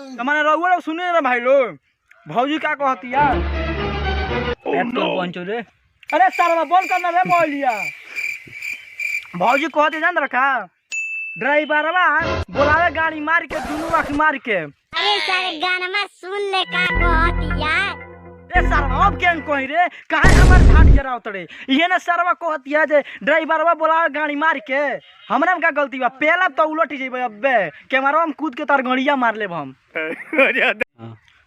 मैंने रहुआ लोग सुने ना भाई लोग, भौजी क्या कहती यार रे। अरे सर बंद करना रे बोलिया। भौजी कहती जान रखा ड्राइवरवा बोलावे गाड़ी मार के दोनों आँख मार के। अरे सर गाना में सुन ले का कहती यार। ए सर अब क्या कही रे, काहे हमर झाट जरा उतरे ये ना सरवा कहती है जे ड्राइवरवा बोलावे गाड़ी मार के। हमरा में का गलती बा, पहला तो उलट जेबे अबे कैमरा में कूद के तार गड़िया मार लेब हम।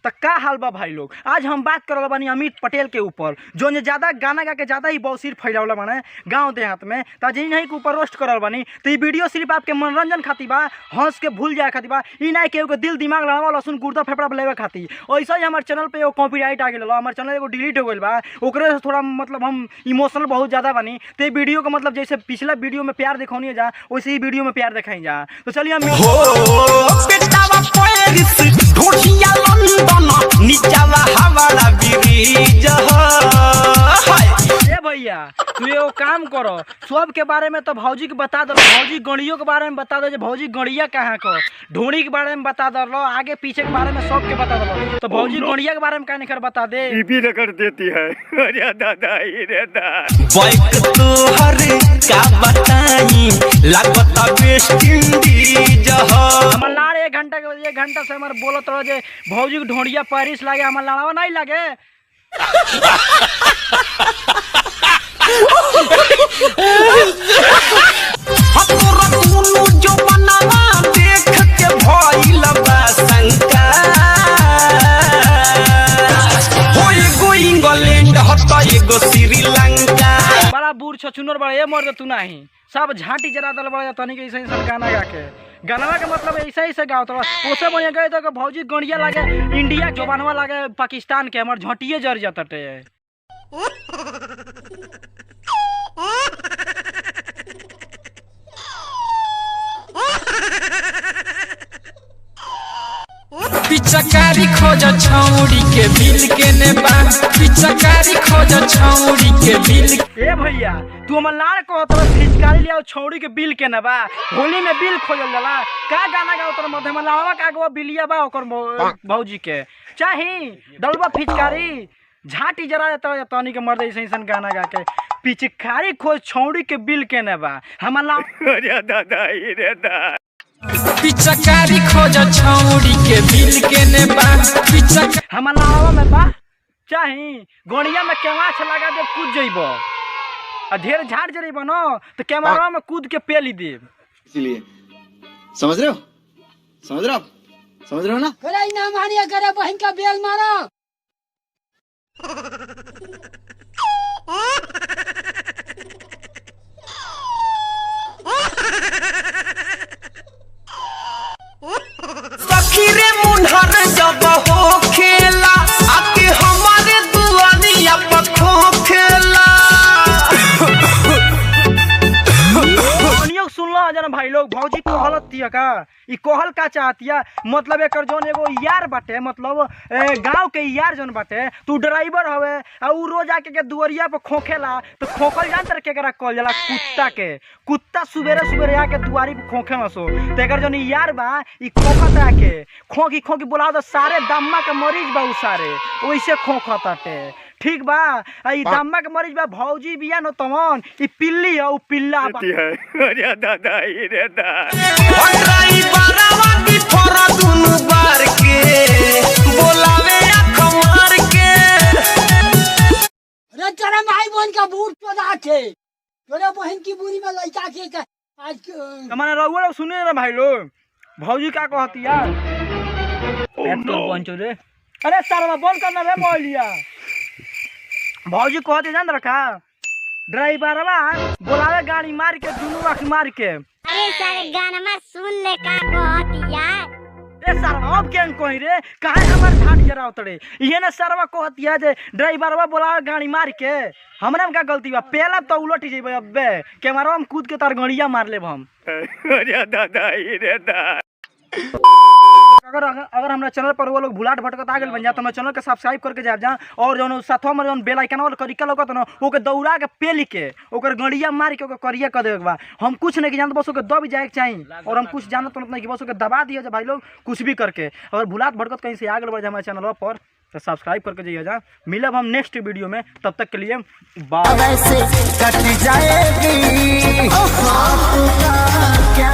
तो का हाल बा भाई लोग, आज हम बात करल बानी अमित पटेल के ऊपर, जो ज्यादा गाना गा के ज्यादा ही बौसीर फैलावला बाने गांव देहात में। तो जी नहीं के ऊपर रोस्ट करल बानी। तो ये वीडियो सिर्फ आपके मनोरंजन खातिर बा, हंस के भूल जाए खातिर बा, ई नहीं के दिल दिमाग लड़ावा लहसुन गुर्दा फेफड़ा लेवे खातिर। ऐसा ही हमारे चैनल पे एगो कॉपीराइट आ गेल, हमारे चैनल एगो डिलीट हो गइल बा, ओकरे से थोड़ा मतलब हम इमोशनल बहुत ज्यादा बानी। तो ये वीडियो का मतलब जैसे पिछला वीडियो में प्यार दिखौनी जा, वैसे ही वीडियो में प्यार दिखाई जा। तो चलिए हम भैया तू एगो काम करो, सब के बारे में तो भौजी के बता दो, भौजी गणियों के बारे में बता दो, भौजी गणिया कहाँ को, ढोनी के बारे में बता दो, आगे पीछे के बारे में सब के बता दो। तो भौजी गणिया के बारे में कहने कर बता दे, भी कर देती है। अरे दादा रे हमार लाड़ एक घंटा से हमारे बोलत रहो जे भौजी के ढोड़िया पेरिस लागे, हमार लाड़वा नहीं लागे। बड़ा बूढ़ छछुनर बड़ा ये मर्द तू नहीं, सब झाटी जरा दल बड़ा तनी के ऐसे गाना गा के, गाना के मतलब ऐसे ही से गाओ तो ओसे बढ़िया गए तो भौजी गणिया लागे इंडिया जवानवा लागे पाकिस्तान के, हमार झटिए जर जाते। पिचकारी खोज छौड़ी के बिल के नेबा, पिचकारी खोज छौड़ी के बिल। ए भैया तू हमर लाड़ को तो पिचकारी लिया छौड़ी के बिल के नेबा, होली में बिल खोजल जाला का गाना गाओ तो मध्य में लाड़वा का गो बिलिया बा ओकर भौजी के चाही दलबा पिचकारी झाटी जरा तनी के मर्द ऐसे गाना गा के पिचकारी खोज छौड़ी के बिल के नेबा हमर लाड़। अरे दादा रे दा पिचकारी खोज छौड़ी के बिल के नेबा, पिचकारी हमर लाड़वा में बा चाही गणिया में केवाछ लगा दे कूद जइबो, आ ढेर झाड़ जइबो न तो कैमरा में कूद के पेली दे। इसलिए समझ रहे हो, समझ रहे हो ना। करे ना मानिया करे बहन का बेल मारो। सखीरे मुन्हर जब हो खेला आके हमारे दुआरिया पर खोखेला। सुनलो जना भाई लोग, भौजी कहलत तिया का ई कहल का चाहतिया, मतलब एकर जोन एगो यार बाटे, मतलब गांव के यार जोन बाटे, तू ड्राइवर हवे आ उ रोज आके के दुआरिया पर खोखेला, तो खोखल जान तर केकरा कहल जाला, कुत्ता के। कुत्ता सुबेरे सुबेरे आके दुआरी पर खोखे सो, तो एकर जोन यार बा ई खोखत आके खोखी खोखी बुलाओ तो सारे दम्मा के मरीज बा उ सारे वैसे खोखताटे, ठीक बा। ई दम्मा के मरीज बा भौजी बिया न तमन ई पिल्ली है उ पिल्ला बा। अरे दादा रे दा ड्राइवरवा की फोरा दुनु बार के बोलावे आँख मार के। अरे तेरे भाई बहन का बूढ़ चोदा थे, तेरे बहन की बुरी में लड़का के आज मैंने रहुआ लोग सुने ना भाई लोग, भौजी क्या कहती यार रे। अरे सर बंद करना रे बोलिया। भौजी कहती जान रखा ड्राइवरवा बोलावे गाड़ी मार के दोनों आँख मार के। अरे सर गाना में सुन ले का कहती यार। ए सर अब क्या कही रे, काहे हमर झाट जरा उतरे ये ना सरवा कहती है जे ड्राइवरवा बोलावे गाड़ी मार के। हमरा में का गलती बा, पहला तो उलट जेबे अबे कैमरा में कूद के तार गड़िया मार लेब हम। अरे दादा रे दा अगर अगर अगर हमरा चैनल पर वो लोग भुलाट भटकत आ गेल बन जा तो हमरा चैनल के सब्सक्राइब करके जाब जा और जौन साथवा में जौन बेल आइकन वाला करिका लगत न ओके दौड़ा के पेली के ओकर गड़िया मार के ओकर करिया कर देबे बा। हम कुछ नहीं जानत बस ओके दब जाए के चाहिए और हम कुछ जानत नहीं कि बस ओके दबा दिया जा भाई लोग कुछ भी करके। अगर भुलाट भटकत कहीं से आ गेल बन जा हमारे चैनल पर तो सब्सक्राइब करके जाइए जा। मिलब हम नेक्स्ट वीडियो में, तब तक के लिए बाय। वैसे कट जाएगी क्या